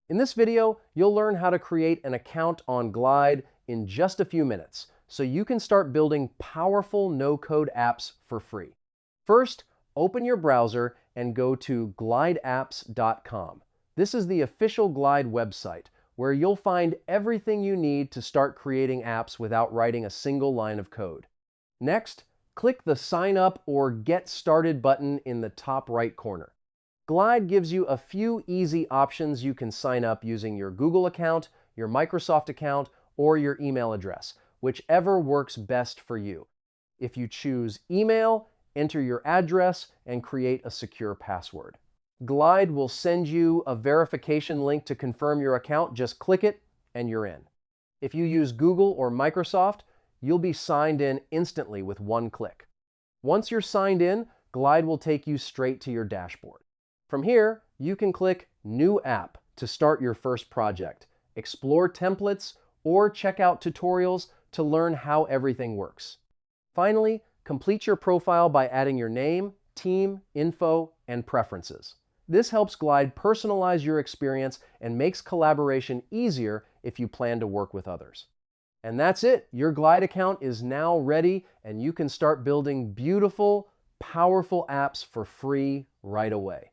In this video, you'll learn how to create an account on Glide in just a few minutes, so you can start building powerful no-code apps for free. First, open your browser and go to glideapps.com. This is the official Glide website, where you'll find everything you need to start creating apps without writing a single line of code. Next, click the Sign Up or Get Started button in the top right corner. Glide gives you a few easy options you can sign up using your Google account, your Microsoft account, or your email address, whichever works best for you. If you choose email, enter your address and create a secure password. Glide will send you a verification link to confirm your account. Just click it and you're in. If you use Google or Microsoft, you'll be signed in instantly with one click. Once you're signed in, Glide will take you straight to your dashboard. From here, you can click New App to start your first project, explore templates, or check out tutorials to learn how everything works. Finally, complete your profile by adding your name, team, info, and preferences. This helps Glide personalize your experience and makes collaboration easier if you plan to work with others. And that's it. Your Glide account is now ready, and you can start building beautiful, powerful apps for free right away.